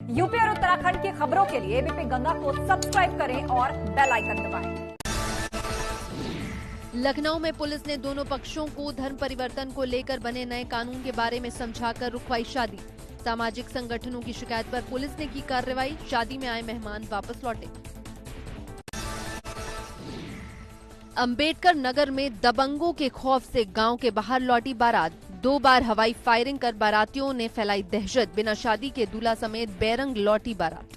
UP और उत्तराखंड की खबरों के लिए एबीपी गंगा को सब्सक्राइब करें और बेल आइकन दबाएं। लखनऊ में पुलिस ने दोनों पक्षों को धर्म परिवर्तन को लेकर बने नए कानून के बारे में समझाकर रुकवाई शादी। सामाजिक संगठनों की शिकायत पर पुलिस ने की कार्रवाई। शादी में आए मेहमान वापस लौटे। अंबेडकर नगर में दबंगों के खौफ से गांव के बाहर लौटी बारात। 2 बार हवाई फायरिंग कर बारातियों ने फैलाई दहशत। बिना शादी के दूल्हा समेत बेरंग लौटी बारात।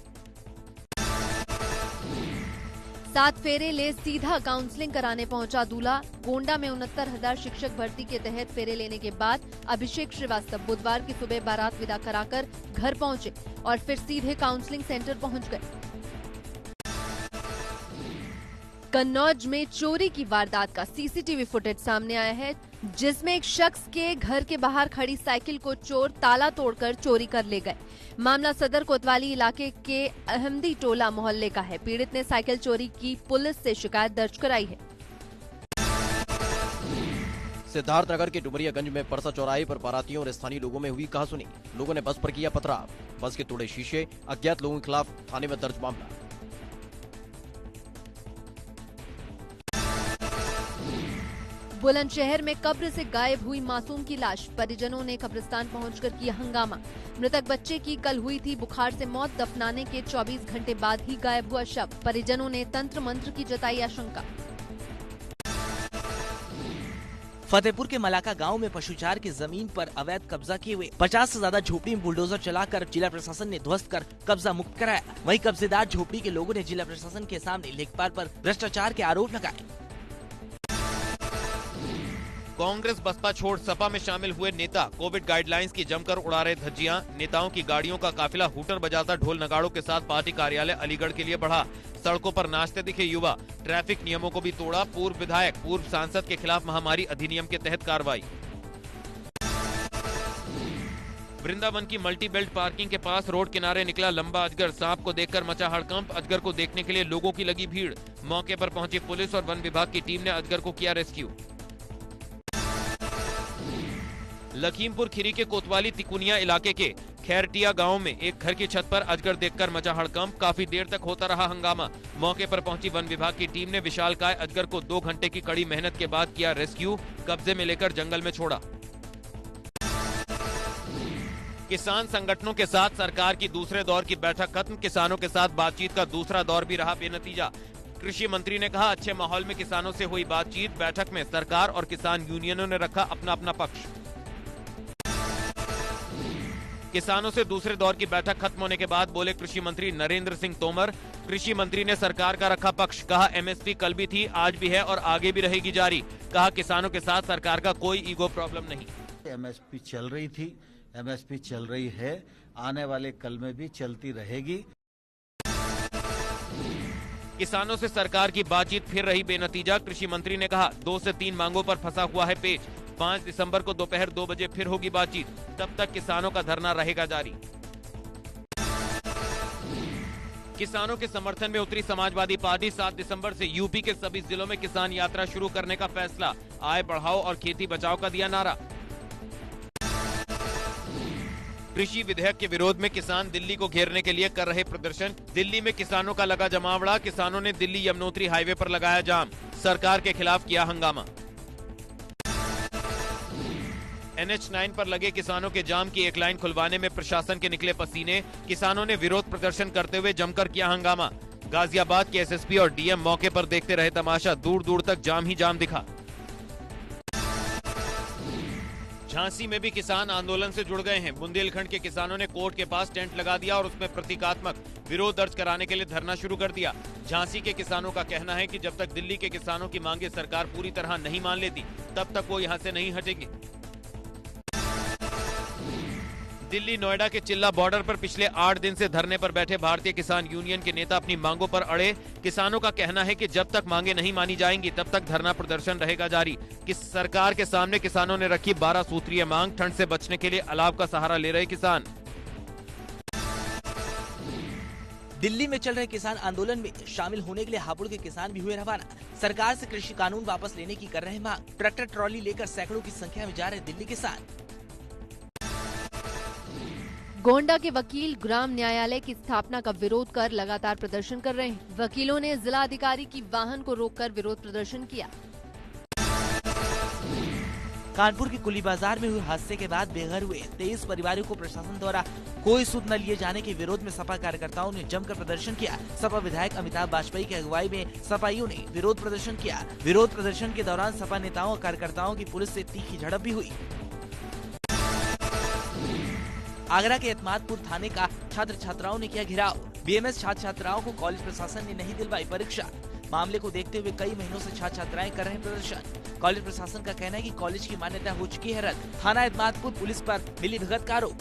7 फेरे ले सीधा काउंसलिंग कराने पहुंचा दूल्हा। गोंडा में 69,000 शिक्षक भर्ती के तहत फेरे लेने के बाद अभिषेक श्रीवास्तव बुधवार की सुबह बारात विदा कराकर घर पहुंचे और फिर सीधे काउंसलिंग सेंटर पहुंच गए। कन्नौज में चोरी की वारदात का सीसीटीवी फुटेज सामने आया है, जिसमें एक शख्स के घर के बाहर खड़ी साइकिल को चोर ताला तोड़कर चोरी कर ले गए। मामला सदर कोतवाली इलाके के अहमदी टोला मोहल्ले का है। पीड़ित ने साइकिल चोरी की पुलिस से शिकायत दर्ज कराई है। सिद्धार्थनगर के डुमरियागंज में परसा चौराहे पर बारातियों और स्थानीय लोगों में हुई कहासुनी। लोगों ने बस पर किया पथराव, बस के तोड़े शीशे। अज्ञात लोगों के खिलाफ थाने में दर्ज मामला। बुलंदशहर में कब्र से गायब हुई मासूम की लाश। परिजनों ने कब्रिस्तान पहुंचकर किया हंगामा। मृतक बच्चे की कल हुई थी बुखार से मौत। दफनाने के 24 घंटे बाद ही गायब हुआ शव। परिजनों ने तंत्र मंत्र की जताई आशंका। फतेहपुर के मलाका गांव में पशुचार की जमीन पर अवैध कब्जा किए हुए 50 से ज्यादा झोपड़ी में बुलडोजर चलाकर जिला प्रशासन ने ध्वस्त कर कब्जा मुक्त कराया। वहीं कब्जेदार झोपड़ी के लोगों ने जिला प्रशासन के सामने लेखपाल पर भ्रष्टाचार के आरोप लगाए। कांग्रेस बसपा छोड़ सपा में शामिल हुए नेता कोविड गाइडलाइंस की जमकर उड़ा रहे धज्जियां। नेताओं की गाड़ियों का काफिला हूटर बजाता ढोल नगाड़ों के साथ पार्टी कार्यालय अलीगढ़ के लिए बढ़ा। सड़कों पर नाचते दिखे युवा। ट्रैफिक नियमों को भी तोड़ा। पूर्व विधायक पूर्व सांसद के खिलाफ महामारी अधिनियम के तहत कार्रवाई। वृंदावन की मल्टी बेल्ट पार्किंग के पास रोड किनारे निकला लंबा अजगर। सांप को देखकर मचा हड़कंप। अजगर को देखने के लिए लोगों की लगी भीड़। मौके पर पहुंची पुलिस और वन विभाग की टीम ने अजगर को किया रेस्क्यू। लखीमपुर खीरी के कोतवाली तिकुनिया इलाके के खैरटिया गांव में एक घर की छत पर अजगर देखकर मचा हड़कंप। काफी देर तक होता रहा हंगामा। मौके पर पहुंची वन विभाग की टीम ने विशालकाय अजगर को 2 घंटे की कड़ी मेहनत के बाद किया रेस्क्यू। कब्जे में लेकर जंगल में छोड़ा। किसान संगठनों के साथ सरकार की दूसरे दौर की बैठक खत्म। किसानों के साथ बातचीत का दूसरा दौर भी रहा बेनतीजा। कृषि मंत्री ने कहा, अच्छे माहौल में किसानों से हुई बातचीत। बैठक में सरकार और किसान यूनियनों ने रखा अपना अपना पक्ष। किसानों से दूसरे दौर की बैठक खत्म होने के बाद बोले कृषि मंत्री नरेंद्र सिंह तोमर। कृषि मंत्री ने सरकार का रखा पक्ष। कहा, एमएसपी कल भी थी, आज भी है और आगे भी रहेगी जारी। कहा, किसानों के साथ सरकार का कोई ईगो प्रॉब्लम नहीं। एमएसपी चल रही थी, एमएसपी चल रही है, आने वाले कल में भी चलती रहेगी। किसानों से सरकार की बातचीत फिर रही बेनतीजा। कृषि मंत्री ने कहा, 2 से 3 मांगों पर फंसा हुआ है पेच। 5 दिसंबर को दोपहर 2 बजे फिर होगी बातचीत। तब तक किसानों का धरना रहेगा जारी। किसानों के समर्थन में उतरी समाजवादी पार्टी। 7 दिसंबर से यूपी के सभी जिलों में किसान यात्रा शुरू करने का फैसला। आय बढ़ाओ और खेती बचाओ का दिया नारा। कृषि विधेयक के विरोध में किसान दिल्ली को घेरने के लिए कर रहे प्रदर्शन। दिल्ली में किसानों का लगा जमावड़ा। किसानों ने दिल्ली यमुनोत्री हाईवे पर लगाया जाम। सरकार के खिलाफ किया हंगामा। NH9 पर लगे किसानों के जाम की एक लाइन खुलवाने में प्रशासन के निकले पसीने। किसानों ने विरोध प्रदर्शन करते हुए जमकर किया हंगामा। गाजियाबाद के एसएसपी और डीएम मौके पर देखते रहे तमाशा। दूर दूर तक जाम ही जाम दिखा। झांसी में भी किसान आंदोलन से जुड़ गए हैं। बुंदेलखंड के किसानों ने कोर्ट के पास टेंट लगा दिया और उसमें प्रतीकात्मक विरोध दर्ज कराने के लिए धरना शुरू कर दिया। झांसी के किसानों का कहना है कि जब तक दिल्ली के किसानों की मांगे सरकार पूरी तरह नहीं मान लेती, तब तक वो यहां से नहीं हटेगी। दिल्ली नोएडा के चिल्ला बॉर्डर पर पिछले 8 दिन से धरने पर बैठे भारतीय किसान यूनियन के नेता अपनी मांगों पर अड़े। किसानों का कहना है कि जब तक मांगे नहीं मानी जाएंगी, तब तक धरना प्रदर्शन रहेगा जारी। कि सरकार के सामने किसानों ने रखी 12 सूत्रीय मांग। ठंड से बचने के लिए अलाव का सहारा ले रहे किसान। दिल्ली में चल रहे किसान आंदोलन में शामिल होने के लिए हापुड़ के किसान भी हुए रवाना। सरकार से कृषि कानून वापस लेने की कर रहे मांग। ट्रैक्टर ट्रॉली लेकर सैकड़ों की संख्या में जा रहे दिल्ली किसान। गोंडा के वकील ग्राम न्यायालय की स्थापना का विरोध कर लगातार प्रदर्शन कर रहे हैं। वकीलों ने जिला अधिकारी की वाहन को रोककर विरोध प्रदर्शन किया। कानपुर के कुली बाजार में हुए हादसे के बाद बेघर हुए 23 परिवारों को प्रशासन द्वारा कोई सुध न लिए जाने के विरोध में सपा कार्यकर्ताओं ने जमकर प्रदर्शन किया। सपा विधायक अमिताभ वाजपेयी की अगुवाई में सपाइयों ने विरोध प्रदर्शन किया। विरोध प्रदर्शन के दौरान सपा नेताओं और कार्यकर्ताओं की पुलिस से तीखी झड़प भी हुई। आगरा के एतमादपुर थाने का छात्र छात्राओं ने किया घेराव। बीएमएस छात्र छात्राओं को कॉलेज प्रशासन ने नहीं दिलवाई परीक्षा। मामले को देखते हुए कई महीनों से छात्र छात्राएं कर रहे हैं प्रदर्शन। कॉलेज प्रशासन का कहना है कि कॉलेज की मान्यता हो चुकी है रद्द। थाना एतमादपुर पुलिस पर मिलीभगत का आरोप।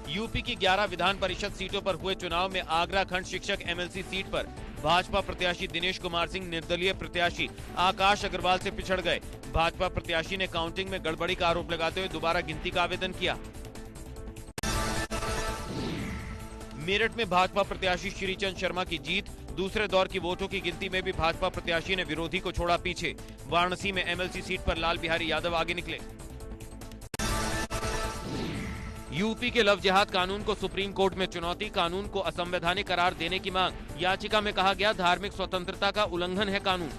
यूपी की 11 विधान परिषद सीटों पर हुए चुनाव में आगरा खंड शिक्षक एमएलसी सीट पर भाजपा प्रत्याशी दिनेश कुमार सिंह निर्दलीय प्रत्याशी आकाश अग्रवाल से पिछड़ गए। भाजपा प्रत्याशी ने काउंटिंग में गड़बड़ी का आरोप लगाते हुए दोबारा गिनती का आवेदन किया। मेरठ में भाजपा प्रत्याशी श्रीचंद शर्मा की जीत। दूसरे दौर की वोटों की गिनती में भी भाजपा प्रत्याशी ने विरोधी को छोड़ा पीछे। वाराणसी में एमएलसी सीट पर लाल बिहारी यादव आगे निकले। यूपी के लव जिहाद कानून को सुप्रीम कोर्ट में चुनौती। कानून को असंवैधानिक करार देने की मांग। याचिका में कहा गया धार्मिक स्वतंत्रता का उल्लंघन है कानून।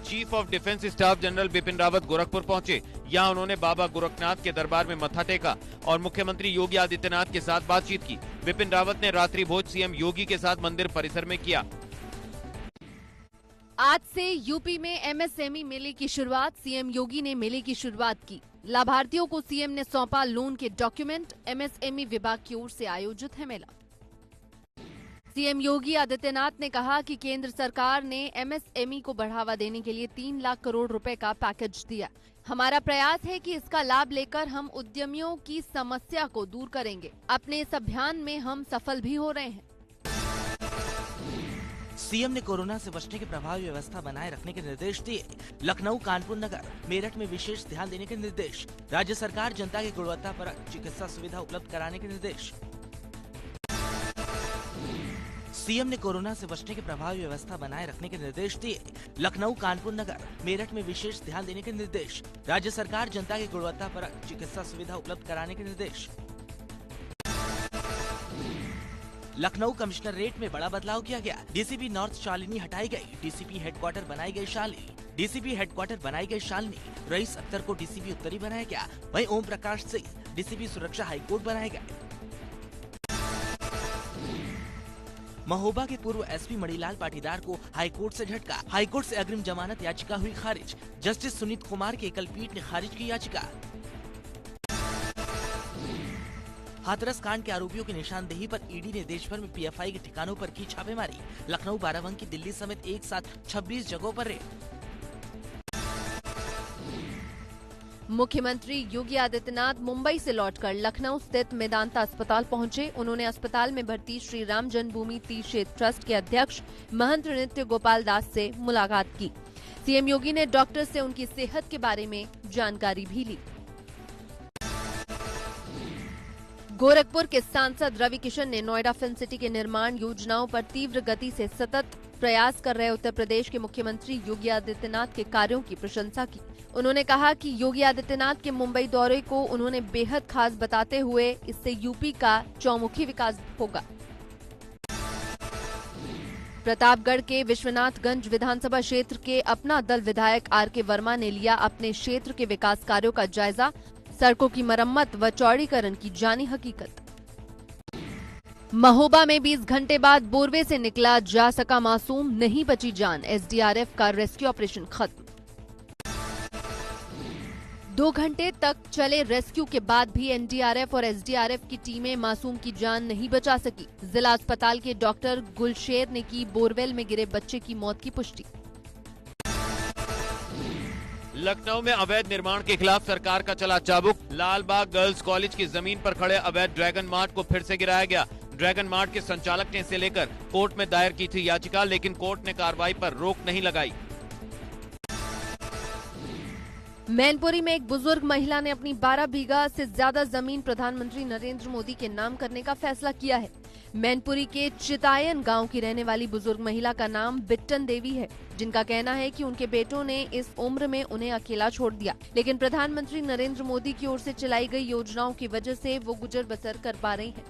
Chief of defence staff general Bipin Rawat Gorakhpur पहुंचे। यहां उन्होंने बाबा गोरखनाथ के दरबार में मत्था टेका और मुख्यमंत्री योगी आदित्यनाथ के साथ बातचीत की। बिपिन रावत ने रात्रि भोज सीएम योगी के साथ मंदिर परिसर में किया। आज से यूपी में एमएसएमई मेले की शुरुआत। सीएम योगी ने मेले की शुरुआत की। लाभार्थियों को सीएम ने सौंपा लोन के डॉक्यूमेंट। एमएसएमई विभाग की ओर से आयोजित है मेला। सीएम योगी आदित्यनाथ ने कहा कि केंद्र सरकार ने एमएसएमई को बढ़ावा देने के लिए 3 लाख करोड़ रुपए का पैकेज दिया। हमारा प्रयास है कि इसका लाभ लेकर हम उद्यमियों की समस्या को दूर करेंगे। अपने इस अभियान में हम सफल भी हो रहे हैं। सीएम ने कोरोना से बचने की प्रभावी व्यवस्था बनाए रखने के निर्देश दिए। लखनऊ, कानपुर नगर, मेरठ में विशेष ध्यान देने के निर्देश। राज्य सरकार जनता की गुणवत्ता पर चिकित्सा सुविधा उपलब्ध कराने के निर्देश। सीएम ने कोरोना से बचने की प्रभावी व्यवस्था बनाए रखने के निर्देश दिए। लखनऊ, कानपुर नगर, मेरठ में विशेष ध्यान देने के निर्देश। राज्य सरकार जनता की गुणवत्ता पर चिकित्सा सुविधा उपलब्ध कराने के निर्देश। लखनऊ कमिश्नरेट में बड़ा बदलाव किया गया। डीसीपी नॉर्थ शालिनी हटाई गई। डीसीपी हेडक्वार्टर बनाई गई शालिनी। डीसीपी हेडक्वार्टर बनाई गई शालिनी। रईस अख्तर को डीसीपी उत्तरी बनाया गया। वहीं ओम प्रकाश सिंह डीसीपी सुरक्षा हाईकोर्ट बनाए गए। महोबा के पूर्व एसपी मणिलाल पाटीदार को हाईकोर्ट से झटका। हाईकोर्ट से अग्रिम जमानत याचिका हुई खारिज। जस्टिस सुनीत कुमार की एकल पीठ ने खारिज की याचिका। हाथरस कांड के आरोपियों की निशानदेही पर ईडी ने देश भर में पीएफआई के ठिकानों पर की छापेमारी। लखनऊ, बाराबंकी, दिल्ली समेत एक साथ 26 जगहों पर रेड। मुख्यमंत्री योगी आदित्यनाथ मुंबई से लौटकर लखनऊ स्थित मेदांता अस्पताल पहुंचे। उन्होंने अस्पताल में भर्ती श्री राम जन्मभूमि तीर्थ क्षेत्र ट्रस्ट के अध्यक्ष महंत नृत्य गोपाल दास से मुलाकात की। सीएम योगी ने डॉक्टर से उनकी सेहत के बारे में जानकारी भी ली। गोरखपुर के सांसद रवि किशन ने नोएडा फिल्म सिटी के निर्माण योजनाओं पर तीव्र गति से सतत प्रयास कर रहे उत्तर प्रदेश के मुख्यमंत्री योगी आदित्यनाथ के कार्यों की प्रशंसा की। उन्होंने कहा कि योगी आदित्यनाथ के मुंबई दौरे को उन्होंने बेहद खास बताते हुए इससे यूपी का चौमुखी विकास होगा। प्रतापगढ़ के विश्वनाथगंज विधानसभा क्षेत्र के अपना दल विधायक आर.के. वर्मा ने लिया अपने क्षेत्र के विकास कार्यों का जायजा। सड़कों की मरम्मत व चौड़ीकरण की जानी हकीकत। महोबा में 20 घंटे बाद बोरवे से निकला जा सका मासूम, नहीं बची जान। एसडीआरएफ का रेस्क्यू ऑपरेशन खत्म। 2 घंटे तक चले रेस्क्यू के बाद भी एनडीआरएफ और एसडीआरएफ की टीमें मासूम की जान नहीं बचा सकी। जिला अस्पताल के डॉक्टर गुलशेर ने की बोरवेल में गिरे बच्चे की मौत की पुष्टि। लखनऊ में अवैध निर्माण के खिलाफ सरकार का चला चाबुक। लालबाग गर्ल्स कॉलेज की जमीन पर खड़े अवैध ड्रैगन मार्ट को फिर से गिराया गया। ड्रैगन मार्ट के संचालक ने इसे लेकर कोर्ट में दायर की थी याचिका, लेकिन कोर्ट ने कार्रवाई पर रोक नहीं लगाई। मैनपुरी में एक बुजुर्ग महिला ने अपनी 12 बीघा से ज्यादा जमीन प्रधानमंत्री नरेंद्र मोदी के नाम करने का फैसला किया है। मैनपुरी के चितायन गांव की रहने वाली बुजुर्ग महिला का नाम बिट्टन देवी है, जिनका कहना है कि उनके बेटों ने इस उम्र में उन्हें अकेला छोड़ दिया, लेकिन प्रधानमंत्री नरेंद्र मोदी की ओर से चलाई गई योजनाओं की वजह से वो गुजर बसर कर पा रही हैं।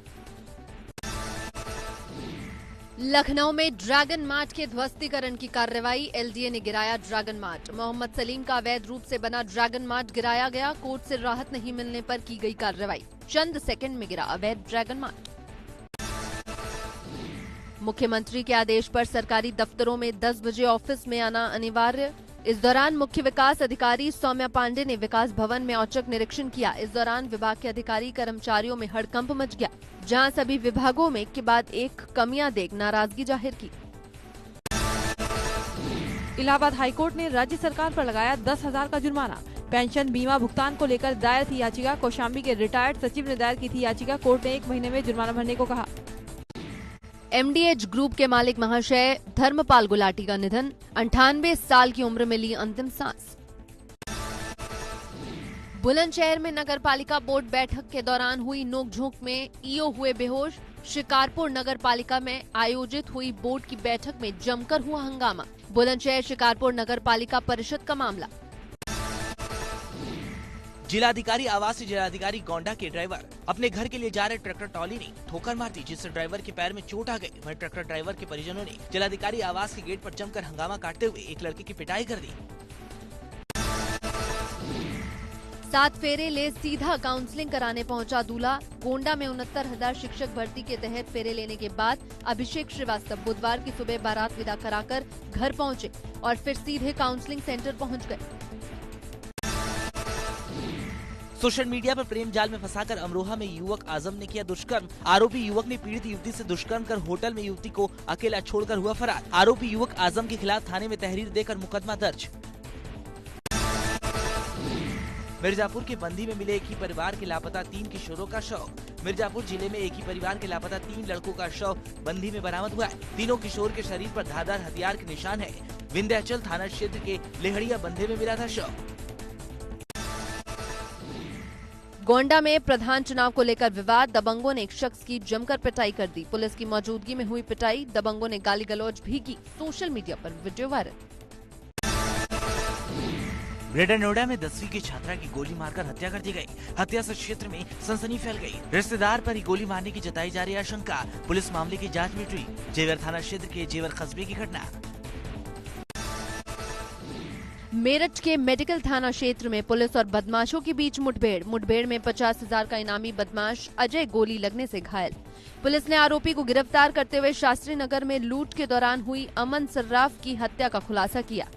लखनऊ में ड्रैगन मार्ट के ध्वस्तीकरण की कार्रवाई, एलडीए ने गिराया ड्रैगन मार्ट। मोहम्मद सलीम का अवैध रूप से बना ड्रैगन मार्ट गिराया गया। कोर्ट से राहत नहीं मिलने पर की गई कार्रवाई। चंद सेकंड में गिरा अवैध ड्रैगन मार्ट। मुख्यमंत्री के आदेश पर सरकारी दफ्तरों में 10 बजे ऑफिस में आना अनिवार्य। इस दौरान मुख्य विकास अधिकारी सौम्या पांडे ने विकास भवन में औचक निरीक्षण किया। इस दौरान विभाग के अधिकारी कर्मचारियों में हड़कंप मच गया, जहां सभी विभागों में एक के बाद एक कमियां देख नाराजगी जाहिर की। इलाहाबाद हाईकोर्ट ने राज्य सरकार पर लगाया 10,000 का जुर्माना। पेंशन बीमा भुगतान को लेकर दायर थी याचिका। कौशाम्बी के रिटायर्ड सचिव ने दायर की थी याचिका। कोर्ट ने 1 महीने में जुर्माना भरने को कहा। एमडीएच ग्रुप के मालिक महाशय धर्मपाल गुलाटी का निधन, 98 साल की उम्र में ली अंतिम सांस। बुलंदशहर में नगर पालिका बोर्ड बैठक के दौरान हुई नोकझोंक में ईओ हुए बेहोश। शिकारपुर नगर पालिका में आयोजित हुई बोर्ड की बैठक में जमकर हुआ हंगामा। बुलंदशहर शिकारपुर नगर पालिका परिषद का मामला। जिलाधिकारी आवास से जिलाधिकारी गोंडा के ड्राइवर अपने घर के लिए जा रहे ट्रैक्टर ट्रॉली ने ठोकर मार दी, जिससे ड्राइवर के पैर में चोट आ गई। वहीं ट्रैक्टर ड्राइवर के परिजनों ने जिलाधिकारी आवास के गेट पर जमकर हंगामा काटते हुए एक लड़के की पिटाई कर दी। 7 फेरे ले सीधा काउंसलिंग कराने पहुंचा दूल्हा। गोंडा में 69,000 शिक्षक भर्ती के तहत फेरे लेने के बाद अभिषेक श्रीवास्तव बुधवार की सुबह बारात विदा कराकर घर पहुंचे और फिर सीधे काउंसलिंग सेंटर पहुंच गए। सोशल मीडिया पर प्रेम जाल में फंसाकर अमरोहा में युवक आजम ने किया दुष्कर्म। आरोपी युवक ने पीड़ित युवती से दुष्कर्म कर होटल में युवती को अकेला छोड़कर हुआ फरार। आरोपी युवक आजम के खिलाफ थाने में तहरीर देकर मुकदमा दर्ज। मिर्जापुर के बंदी में मिले एक ही परिवार के लापता 3 किशोरों का शव। मिर्जापुर जिले में एक ही परिवार के लापता 3 लड़कों का शव बंदी में बरामद हुआ है। तीनों किशोर के शरीर पर धारदार हथियार के निशान है। विंध्याचल थाना क्षेत्र के लेहड़िया बंधे में मिला था शव। गोंडा में प्रधान चुनाव को लेकर विवाद, दबंगों ने एक शख्स की जमकर पिटाई कर दी। पुलिस की मौजूदगी में हुई पिटाई, दबंगों ने गाली गलौज भी की। सोशल मीडिया पर वीडियो वायरल। ग्रेटर नोएडा में 10वीं की छात्रा की गोली मारकर हत्या कर दी गई। हत्या से क्षेत्र में सनसनी फैल गई। रिश्तेदार पर ही गोली मारने की जताई जा रही आशंका। पुलिस मामले की जांच में जुटी। जेवर थाना क्षेत्र के जेवर कस्बे की घटना। मेरठ के मेडिकल थाना क्षेत्र में पुलिस और बदमाशों के बीच मुठभेड़ में 50,000 का इनामी बदमाश अजय गोली लगने से घायल। पुलिस ने आरोपी को गिरफ्तार करते हुए शास्त्री नगर में लूट के दौरान हुई अमन सर्राफ की हत्या का खुलासा किया।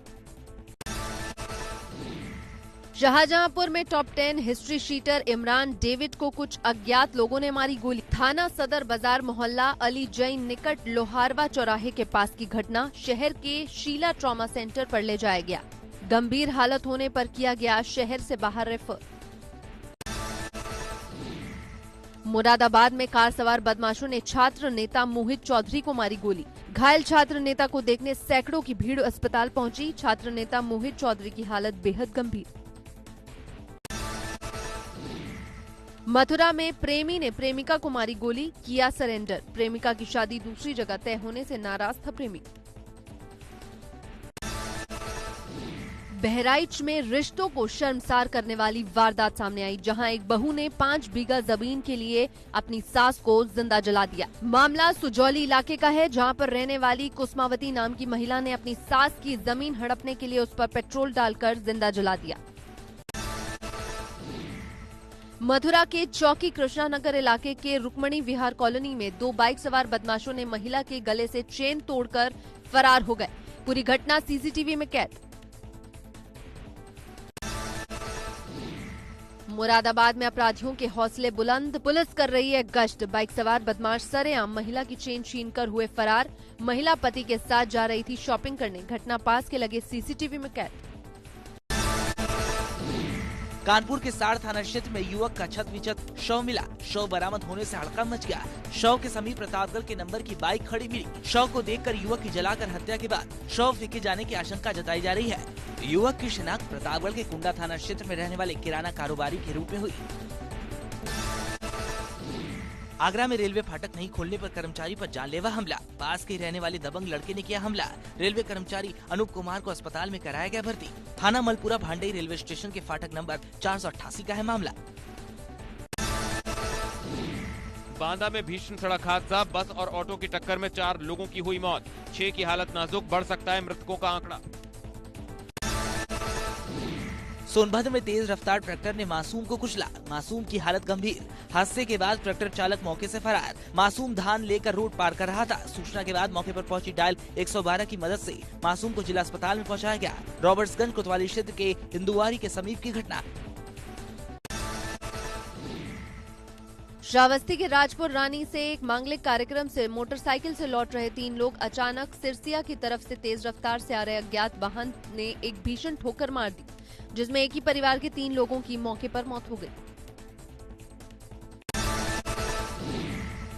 शाहजहांपुर में top 10 history sheeter Imran David को कुछ अज्ञात लोगों ने मारी गोली। थाना सदर बाजार मोहल्ला अली जैन निकट लोहारवा चौराहे के पास की घटना। शहर के शीला ट्रॉमा सेंटर पर ले जाया गया। गंभीर हालत होने पर किया गया शहर से बाहर रेफर। मुरादाबाद में कार सवार बदमाशों ने छात्र नेता मोहित चौधरी को मारी गोली। घायल छात्र नेता को देखने सैकड़ों की भीड़ अस्पताल पहुंची। छात्र नेता मोहित चौधरी की हालत बेहद गंभीर। मथुरा में प्रेमी ने प्रेमिका को मारी गोली, किया सरेंडर। प्रेमिका की शादी दूसरी जगह तय होने से नाराज था प्रेमी। बहराइच में रिश्तों को शर्मसार करने वाली वारदात सामने आई, जहां एक बहू ने 5 बीघा जमीन के लिए अपनी सास को जिंदा जला दिया। मामला सुजौली इलाके का है, जहां पर रहने वाली कुसमावती नाम की महिला ने अपनी सास की जमीन हड़पने के लिए उस पर पेट्रोल डालकर जिंदा जला दिया। मथुरा के चौकी कृष्णानगर इलाके के रुक्मणी विहार कॉलोनी में 2 बाइक सवार बदमाशों ने महिला के गले से चेन तोड़कर फरार हो गए। पूरी घटना सीसीटीवी में कैद। मुरादाबाद में अपराधियों के हौसले बुलंद, पुलिस कर रही है गश्त। बाइक सवार बदमाश सरेआम महिला की चेन छीनकर हुए फरार। महिला पति के साथ जा रही थी शॉपिंग करने। घटना पास के लगे सीसीटीवी में कैद। कानपुर के साड़ थाना क्षेत्र में युवक का छत विचत शव मिला। शव बरामद होने से हड़कंप मच गया। शव के समीप प्रतापगढ़ के नंबर की बाइक खड़ी मिली। शव को देखकर युवक की जलाकर हत्या के बाद शव फेंके जाने की आशंका जताई जा रही है। युवक की शिनाख्त प्रतापगढ़ के कुंडा थाना क्षेत्र में रहने वाले किराना कारोबारी के रूप में हुई। आगरा में रेलवे फाटक नहीं खोलने पर कर्मचारी पर जानलेवा हमला। पास के रहने वाले दबंग लड़के ने किया हमला। रेलवे कर्मचारी अनूप कुमार को अस्पताल में कराया गया भर्ती। थाना मलपुरा भांडई रेलवे स्टेशन के फाटक नंबर 488 का है मामला। बांदा में भीषण सड़क हादसा, बस और ऑटो की टक्कर में 4 लोगों की हुई मौत। 6 की हालत नाजुक, बढ़ सकता है मृतकों का आंकड़ा। सोनभद्र में तेज रफ्तार ट्रैक्टर ने मासूम को कुचला। मासूम की हालत गंभीर। हादसे के बाद ट्रैक्टर चालक मौके से फरार। मासूम धान लेकर रोड पार कर रहा था। सूचना के बाद मौके पर पहुंची डायल 112 की मदद से मासूम को जिला अस्पताल में पहुंचाया गया। रॉबर्ट्सगंज कोतवाली क्षेत्र के हिंदुवारी के समीप की घटना। श्रावस्ती के राजपुर रानी से एक मांगलिक कार्यक्रम से मोटरसाइकिल से लौट रहे 3 लोग अचानक सिरसिया की तरफ से तेज रफ्तार से आ रहे अज्ञात वाहन ने एक भीषण ठोकर मार दी, जिसमें एक ही परिवार के 3 लोगों की मौके पर मौत हो गई।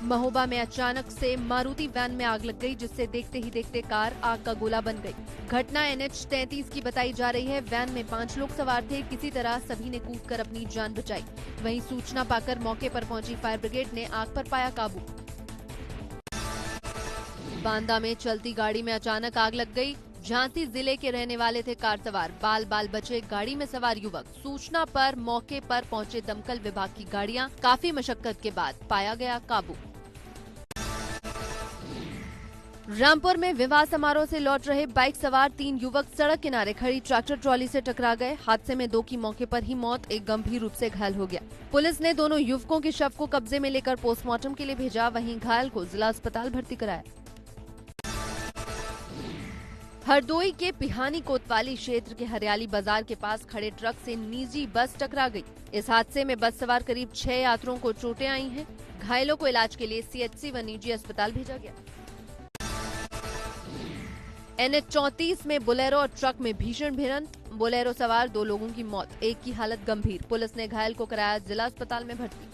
महोबा में अचानक से मारुति वैन में आग लग गई, जिससे देखते ही देखते कार आग का गोला बन गई। घटना NH 33 की बताई जा रही है। वैन में 5 लोग सवार थे। किसी तरह सभी ने कूदकर अपनी जान बचाई। वहीं सूचना पाकर मौके पर पहुंची फायर ब्रिगेड ने आग पर पाया काबू। बांदा में चलती गाड़ी में अचानक आग लग गई। झांसी जिले के रहने वाले थे कार सवार। बाल बचे गाड़ी में सवार युवक। सूचना पर मौके पर पहुंचे दमकल विभाग की गाड़ियां। काफी मशक्कत के बाद पाया गया काबू। रामपुर में विवाह समारोह से लौट रहे बाइक सवार 3 युवक सड़क किनारे खड़ी ट्रैक्टर ट्रॉली से टकरा गए। हादसे में 2 की मौके पर ही मौत, एक गंभीर रूप से घायल हो गया। पुलिस ने दोनों युवकों के शव को कब्जे में लेकर पोस्टमार्टम के लिए भेजा। वहीं घायल को जिला अस्पताल भर्ती कराया। हरदोई के पिहानी कोतवाली क्षेत्र के हरियाली बाजार के पास खड़े ट्रक से निजी बस टकरा गई। इस हादसे में बस सवार करीब 6 यात्रियों को चोटें आई हैं। घायलों को इलाज के लिए CHC व निजी अस्पताल भेजा गया। NH 34 में बोलेरो और ट्रक में भीषण भिड़ंत। बोलेरो सवार 2 लोगों की मौत, एक की हालत गंभीर। पुलिस ने घायल को कराया जिला अस्पताल में भर्ती।